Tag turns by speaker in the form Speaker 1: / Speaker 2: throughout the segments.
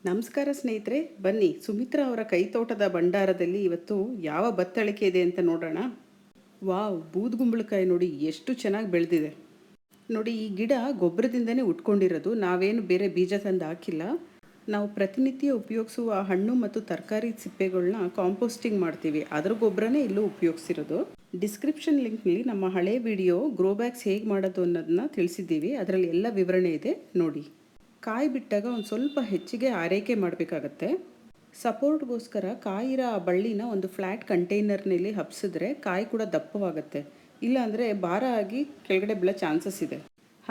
Speaker 1: ನಮಸ್ಕಾರ ಸ್ನೇಹಿತರೆ, ಬನ್ನಿ ಸುಮಿತ್ರಾ ಅವರ ಕೈತೋಟದ ಭಂಡಾರದಲ್ಲಿ ಇವತ್ತು ಯಾವ ಬತ್ತಳಿಕೆ ಇದೆ ಅಂತ ನೋಡೋಣ. ವಾವ್, ಬೂದ್ಗುಂಬಳಕಾಯಿ ನೋಡಿ ಎಷ್ಟು ಚೆನ್ನಾಗಿ ಬೆಳೆದಿದೆ. ನೋಡಿ, ಈ ಗಿಡ ಗೊಬ್ಬರದಿಂದನೇ ಉಟ್ಕೊಂಡಿರೋದು, ನಾವೇನು ಬೇರೆ ಬೀಜ ತಂದು ಹಾಕಿಲ್ಲ. ನಾವು ಪ್ರತಿನಿತ್ಯ ಉಪಯೋಗಿಸುವ ಹಣ್ಣು ಮತ್ತು ತರಕಾರಿ ಸಿಪ್ಪೆಗಳನ್ನ ಕಾಂಪೋಸ್ಟಿಂಗ್ ಮಾಡ್ತೀವಿ, ಅದ್ರ ಗೊಬ್ಬರನೇ ಇಲ್ಲೂ ಉಪಯೋಗಿಸಿರೋದು. ಡಿಸ್ಕ್ರಿಪ್ಷನ್ ಲಿಂಕ್ನಲ್ಲಿ ನಮ್ಮ ಹಳೆ ವಿಡಿಯೋ ಗ್ರೋ ಬ್ಯಾಗ್ಸ್ ಹೇಗೆ ಮಾಡೋದು ಅನ್ನೋದನ್ನ ತಿಳಿಸಿದ್ದೀವಿ, ಅದರಲ್ಲಿ ಎಲ್ಲ ವಿವರಣೆ ಇದೆ ನೋಡಿ. ಕಾಯಿ ಬಿಟ್ಟಾಗ ಒಂದು ಸ್ವಲ್ಪ ಹೆಚ್ಚಿಗೆ ಆರೈಕೆ ಮಾಡಬೇಕಾಗತ್ತೆ. ಸಪೋರ್ಟ್ಗೋಸ್ಕರ ಕಾಯಿರೋ ಆ ಬಳ್ಳಿನ ಒಂದು ಫ್ಲ್ಯಾಟ್ ಕಂಟೈನರ್ನಲ್ಲಿ ಹಬ್ಸಿದ್ರೆ ಕಾಯಿ ಕೂಡ ದಪ್ಪವಾಗುತ್ತೆ, ಇಲ್ಲಾಂದರೆ ಭಾರ ಆಗಿ ಕೆಳಗಡೆ ಬೀಳೋ ಚಾನ್ಸಸ್ ಇದೆ.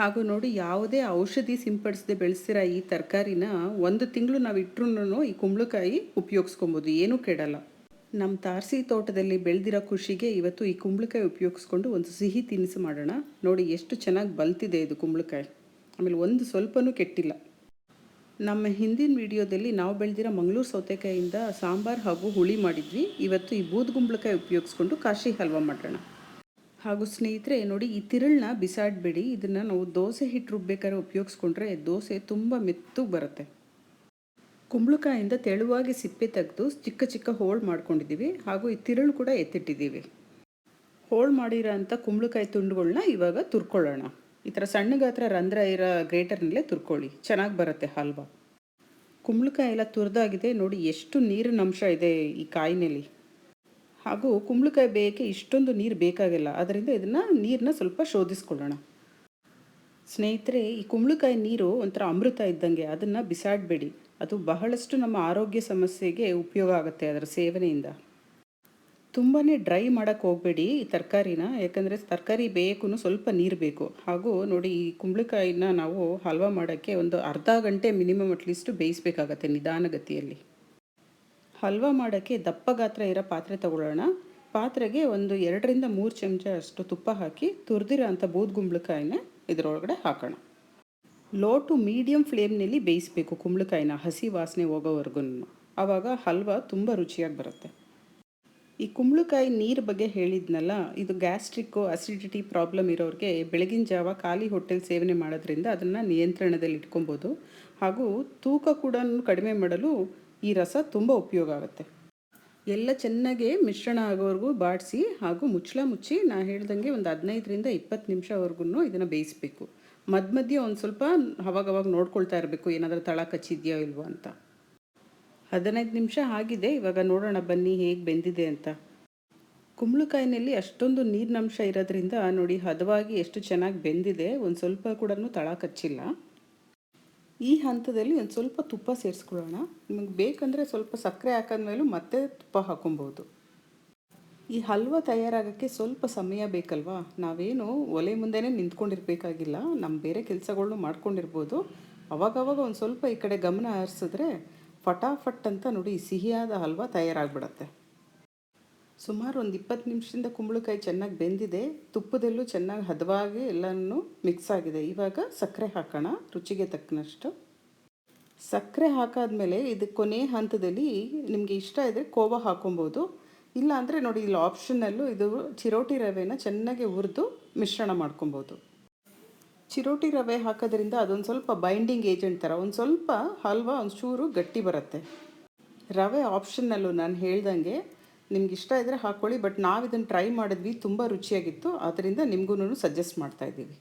Speaker 1: ಹಾಗೂ ನೋಡಿ, ಯಾವುದೇ ಔಷಧಿ ಸಿಂಪಡಿಸದೆ ಬೆಳೆಸಿರೋ ಈ ತರಕಾರಿನ 1 ತಿಂಗಳು ನಾವು ಇಟ್ಟರೂ ಈ ಕುಂಬಳಕಾಯಿ ಉಪಯೋಗಿಸ್ಕೊಬೋದು, ಏನೂ ಕೆಡಲ್ಲ. ನಮ್ಮ ತಾರಸಿ ತೋಟದಲ್ಲಿ ಬೆಳೆದಿರೋ ಖುಷಿಗೆ ಇವತ್ತು ಈ ಕುಂಬಳಕಾಯಿ ಉಪಯೋಗಿಸ್ಕೊಂಡು ಒಂದು ಸಿಹಿ ತಿನಿಸು ಮಾಡೋಣ. ನೋಡಿ ಎಷ್ಟು ಚೆನ್ನಾಗಿ ಬಲ್ತಿದೆ ಇದು ಕುಂಬಳಕಾಯಿ, ಆಮೇಲೆ ಒಂದು ಸ್ವಲ್ಪನೂ ಕೆಟ್ಟಿಲ್ಲ. ನಮ್ಮ ಹಿಂದಿನ ವಿಡಿಯೋದಲ್ಲಿ ನಾವು ಬೆಳೆದಿರೋ ಮಂಗಳೂರು ಸೌತೆಕಾಯಿಯಿಂದ ಸಾಂಬಾರು ಹಾಗೂ ಹುಳಿ ಮಾಡಿದ್ವಿ. ಇವತ್ತು ಈ ಬೂದ್ಗುಂಬಳಕಾಯಿ ಉಪಯೋಗಿಸ್ಕೊಂಡು ಕಾಶಿ ಹಲ್ವಾ ಮಾಡೋಣ. ಹಾಗೂ ಸ್ನೇಹಿತರೆ ನೋಡಿ, ಈ ತಿರುಳನ್ನ ಬಿಸಾಡಬೇಡಿ, ಇದನ್ನು ನಾವು ದೋಸೆ ಹಿಟ್ಟು ರುಬ್ಬೇಕಾದ್ರೆ ಉಪಯೋಗಿಸ್ಕೊಂಡ್ರೆ ದೋಸೆ ತುಂಬ ಮೆತ್ತಗೆ ಬರುತ್ತೆ. ಕುಂಬಳಕಾಯಿಂದ ತೆಳುವಾಗಿ ಸಿಪ್ಪೆ ತೆಗೆದು ಚಿಕ್ಕ ಚಿಕ್ಕ ಹೋಳು ಮಾಡ್ಕೊಂಡಿದ್ದೀವಿ, ಹಾಗೂ ಈ ತಿರುಳು ಕೂಡ ಎತ್ತಿಟ್ಟಿದ್ದೀವಿ. ಹೋಳು ಮಾಡಿರೋ ಅಂಥ ಕುಂಬಳಕಾಯಿ ತುಂಡುಗಳನ್ನ ಇವಾಗ ತುರ್ಕೊಳ್ಳೋಣ. ಈ ಥರ ಸಣ್ಣ ಗಾತ್ರ ರಂಧ್ರ ಇರೋ ಗ್ರೇಟರ್ನಲ್ಲೇ ತುರ್ಕೊಳ್ಳಿ, ಚೆನ್ನಾಗಿ ಬರುತ್ತೆ ಹಲ್ವಾ. ಕುಂಬಳಕಾಯಿ ಎಲ್ಲ ತುರಿದಾಗಿದೆ ನೋಡಿ, ಎಷ್ಟು ನೀರಿನ ಅಂಶ ಇದೆ ಈ ಕಾಯಿನಲ್ಲಿ. ಹಾಗೂ ಕುಂಬಳಕಾಯಿ ಬೇಯಕ್ಕೆ ಇಷ್ಟೊಂದು ನೀರು ಬೇಕಾಗಿಲ್ಲ, ಅದರಿಂದ ಇದನ್ನು ನೀರನ್ನ ಸ್ವಲ್ಪ ಶೋಧಿಸ್ಕೊಳ್ಳೋಣ. ಸ್ನೇಹಿತರೆ, ಈ ಕುಂಬಳಕಾಯಿ ನೀರು ಒಂಥರ ಅಮೃತ ಇದ್ದಂಗೆ, ಅದನ್ನು ಬಿಸಾಡಬೇಡಿ. ಅದು ಬಹಳಷ್ಟು ನಮ್ಮ ಆರೋಗ್ಯ ಸಮಸ್ಯೆಗೆ ಉಪಯೋಗ ಆಗುತ್ತೆ ಅದರ ಸೇವನೆಯಿಂದ. ತುಂಬಾ ಡ್ರೈ ಮಾಡೋಕ್ಕೆ ಹೋಗಬೇಡಿ ಈ ತರಕಾರಿನ, ಯಾಕಂದರೆ ತರಕಾರಿ ಬೇಯಕ್ಕೂ ಸ್ವಲ್ಪ ನೀರು ಬೇಕು. ಹಾಗೂ ನೋಡಿ, ಈ ಕುಂಬಳಕಾಯಿನ ನಾವು ಹಲ್ವಾ ಮಾಡೋಕ್ಕೆ ಒಂದು ಅರ್ಧ ಗಂಟೆ ಮಿನಿಮಮ್ ಅಟ್ಲೀಸ್ಟು ಬೇಯಿಸಬೇಕಾಗತ್ತೆ ನಿಧಾನಗತಿಯಲ್ಲಿ. ಹಲ್ವಾ ಮಾಡೋಕ್ಕೆ ದಪ್ಪ ಗಾತ್ರ ಇರೋ ಪಾತ್ರೆ ತಗೊಳ್ಳೋಣ. ಪಾತ್ರೆಗೆ ಒಂದು 2ರಿಂದ 3 ಚಮಚ ಅಷ್ಟು ತುಪ್ಪ ಹಾಕಿ ತುರಿದಿರೋ ಅಂಥ ಬೂದ್ಗುಂಬಳಕಾಯಿನ ಇದರೊಳಗಡೆ ಹಾಕೋಣ. ಲೋ ಟು ಮೀಡಿಯಮ್ ಫ್ಲೇಮ್ನಲ್ಲಿ ಬೇಯಿಸಬೇಕು ಕುಂಬಳಕಾಯಿನ, ಹಸಿ ವಾಸನೆ ಹೋಗೋವರೆಗೂ. ಆವಾಗ ಹಲ್ವಾ ತುಂಬ ರುಚಿಯಾಗಿ ಬರುತ್ತೆ. ಈ ಕುಂಬಳಕಾಯಿ ನೀರು ಬಗ್ಗೆ ಹೇಳಿದ್ನಲ್ಲ, ಇದು ಗ್ಯಾಸ್ಟ್ರಿಕ್ಕು ಅಸಿಡಿಟಿ ಪ್ರಾಬ್ಲಮ್ ಇರೋರಿಗೆ ಬೆಳಗಿನ ಜಾವ ಖಾಲಿ ಹೊಟ್ಟೆಲಿ ಸೇವನೆ ಮಾಡೋದ್ರಿಂದ ಅದನ್ನು ನಿಯಂತ್ರಣದಲ್ಲಿ ಇಟ್ಕೊಬೋದು. ಹಾಗೂ ತೂಕ ಕೂಡ ಕಡಿಮೆ ಮಾಡಲು ಈ ರಸ ತುಂಬ ಉಪಯೋಗ ಆಗುತ್ತೆ. ಎಲ್ಲ ಚೆನ್ನಾಗಿ ಮಿಶ್ರಣ ಆಗೋವರೆಗೂ ಬಾಡಿಸಿ ಹಾಗೂ ಮುಚ್ಚಿ ನಾನು ಹೇಳ್ದಂಗೆ ಒಂದು 15ರಿಂದ 20 ನಿಮಿಷವರೆಗೂ ಇದನ್ನು ಬೇಯಿಸಬೇಕು. ಮಧ್ಯೆ ಒಂದು ಸ್ವಲ್ಪ ಅವಾಗವಾಗ ನೋಡ್ಕೊಳ್ತಾ ಇರಬೇಕು, ಏನಾದರೂ ತಳ ಕಚ್ಚಿದೆಯೋ ಇಲ್ವೋ ಅಂತ. 15 ನಿಮಿಷ ಆಗಿದೆ, ಇವಾಗ ನೋಡೋಣ ಬನ್ನಿ ಹೇಗೆ ಬೆಂದಿದೆ ಅಂತ. ಕುಂಬಳಕಾಯಿನಲ್ಲಿ ಅಷ್ಟೊಂದು ನೀರಿನಂಶ ಇರೋದ್ರಿಂದ ನೋಡಿ ಹದವಾಗಿ ಎಷ್ಟು ಚೆನ್ನಾಗಿ ಬೆಂದಿದೆ, ಒಂದು ಸ್ವಲ್ಪ ಕೂಡ ತಳ ಕಚ್ಚಿಲ್ಲ. ಈ ಹಂತದಲ್ಲಿ ಒಂದು ಸ್ವಲ್ಪ ತುಪ್ಪ ಸೇರಿಸ್ಕೊಳ್ಳೋಣ. ನಿಮಗೆ ಬೇಕಂದರೆ ಸ್ವಲ್ಪ ಸಕ್ಕರೆ ಹಾಕಿದ್ಮೇಲೂ ಮತ್ತೆ ತುಪ್ಪ ಹಾಕೊಬೋದು. ಈ ಹಲ್ವಾ ತಯಾರಾಗೋಕ್ಕೆ ಸ್ವಲ್ಪ ಸಮಯ ಬೇಕಲ್ವಾ, ನಾವೇನು ಒಲೆ ಮುಂದೆನೇ ನಿಂತ್ಕೊಂಡಿರ್ಬೇಕಾಗಿಲ್ಲ, ನಮ್ಮ ಬೇರೆ ಕೆಲಸಗಳ್ನು ಮಾಡ್ಕೊಂಡಿರ್ಬೋದು. ಅವಾಗವಾಗ ಒಂದು ಸ್ವಲ್ಪ ಈ ಕಡೆ ಗಮನ ಹರಿಸಿದ್ರೆ ಫಟಾಫಟ್ ಅಂತ ನೋಡಿ ಸಿಹಿಯಾದ ಹಲ್ವಾ ತಯಾರಾಗಿಬಿಡತ್ತೆ. ಸುಮಾರು ಒಂದು 20 ನಿಮಿಷದಿಂದ ಕುಂಬಳಕಾಯಿ ಚೆನ್ನಾಗಿ ಬೆಂದಿದೆ, ತುಪ್ಪದಲ್ಲೂ ಚೆನ್ನಾಗಿ ಹದವಾಗಿ ಎಲ್ಲನೂ ಮಿಕ್ಸ್ ಆಗಿದೆ. ಇವಾಗ ಸಕ್ಕರೆ ಹಾಕೋಣ, ರುಚಿಗೆ ತಕ್ಕನಷ್ಟು. ಸಕ್ಕರೆ ಹಾಕಾದ್ಮೇಲೆ ಇದು ಕೊನೆ ಹಂತದಲ್ಲಿ ನಿಮಗೆ ಇಷ್ಟ ಇದ್ದರೆ ಕೋವಾ ಹಾಕೊಬೋದು, ಇಲ್ಲ ಅಂದರೆ ನೋಡಿ ಇಲ್ಲಿ ಆಪ್ಷನಲ್ಲು ಇದು ಚಿರೋಟಿ ರವೆನ ಚೆನ್ನಾಗಿ ಹುರಿದು ಮಿಶ್ರಣ ಮಾಡ್ಕೊಬೋದು. ಚಿರೋಟಿ ರವೆ ಹಾಕೋದ್ರಿಂದ ಅದೊಂದು ಸ್ವಲ್ಪ ಬೈಂಡಿಂಗ್ ಏಜೆಂಟ್ ಥರ ಒಂದು ಸ್ವಲ್ಪ ಹಲ್ವಾ ಒಂಚೂರು ಗಟ್ಟಿ ಬರುತ್ತೆ. ರವೆ ಆಪ್ಷನ್ನಲ್ಲು, ನಾನು ಹೇಳ್ದಂಗೆ ನಿಮ್ಗೆ ಇಷ್ಟ ಇದ್ದರೆ ಹಾಕ್ಕೊಳ್ಳಿ, ಬಟ್ ನಾವು ಇದನ್ನು ಟ್ರೈ ಮಾಡಿದ್ವಿ, ತುಂಬ ರುಚಿಯಾಗಿತ್ತು, ಆದ್ದರಿಂದ ನಿಮಗೂ ಸಜೆಸ್ಟ್ ಮಾಡ್ತಾಯಿದ್ದೀವಿ.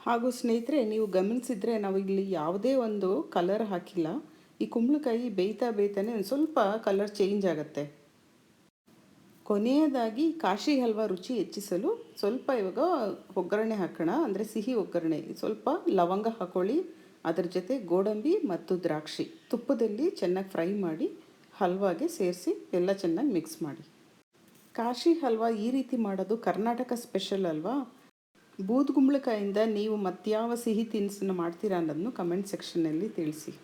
Speaker 1: ಹಾಗೂ ಸ್ನೇಹಿತರೆ, ನೀವು ಗಮನಿಸಿದರೆ ನಾವು ಇಲ್ಲಿ ಯಾವುದೇ ಒಂದು ಕಲರ್ ಹಾಕಿಲ್ಲ. ಈ ಕುಂಬಳಕಾಯಿ ಬೇಯ್ತಾನೆ ಒಂದು ಸ್ವಲ್ಪ ಕಲರ್ ಚೇಂಜ್ ಆಗುತ್ತೆ. ಕೊನೆಯದಾಗಿ ಕಾಶಿ ಹಲ್ವಾ ರುಚಿ ಹೆಚ್ಚಿಸಲು ಸ್ವಲ್ಪ ಇವಾಗ ಒಗ್ಗರಣೆ ಹಾಕೋಣ, ಅಂದರೆ ಸಿಹಿ ಒಗ್ಗರಣೆ. ಸ್ವಲ್ಪ ಲವಂಗ ಹಾಕ್ಕೊಳ್ಳಿ, ಅದರ ಜೊತೆ ಗೋಡಂಬಿ ಮತ್ತು ದ್ರಾಕ್ಷಿ ತುಪ್ಪದಲ್ಲಿ ಚೆನ್ನಾಗಿ ಫ್ರೈ ಮಾಡಿ ಹಲ್ವಾಗೆ ಸೇರಿಸಿ ಎಲ್ಲ ಚೆನ್ನಾಗಿ ಮಿಕ್ಸ್ ಮಾಡಿ. ಕಾಶಿ ಹಲ್ವಾ ಈ ರೀತಿ ಮಾಡೋದು ಕರ್ನಾಟಕ ಸ್ಪೆಷಲ್ ಅಲ್ವಾ. ಬೂದ್ಗುಂಬಳಕಾಯಿಂದ ನೀವು ಮತ್ಯಾವ ಸಿಹಿ ತಿನಿಸನ್ನು ಮಾಡ್ತೀರಾ ಅನ್ನೋದನ್ನು ಕಮೆಂಟ್ ಸೆಕ್ಷನ್ನಲ್ಲಿ ತಿಳಿಸಿ.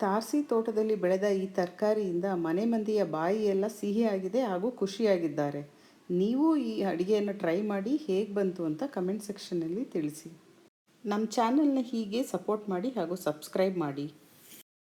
Speaker 1: ತಾರಸಿ ತೋಟದಲ್ಲಿ ಬೆಳೆದ ಈ ತರಕಾರಿಯಿಂದ ಮನೆ ಮಂದಿಯ ಬಾಯಿಯೆಲ್ಲ ಸಿಹಿಯಾಗಿದೆ ಹಾಗೂ ಖುಷಿಯಾಗಿದ್ದಾರೆ. ನೀವು ಈ ಅಡುಗೆಯನ್ನು ಟ್ರೈ ಮಾಡಿ ಹೇಗೆ ಬಂತು ಅಂತ ಕಮೆಂಟ್ ಸೆಕ್ಷನ್ನಲ್ಲಿ ತಿಳಿಸಿ. ನಮ್ಮ ಚಾನಲ್ನ ಹೀಗೆ ಸಪೋರ್ಟ್ ಮಾಡಿ ಹಾಗೂ ಸಬ್ಸ್ಕ್ರೈಬ್ ಮಾಡಿ.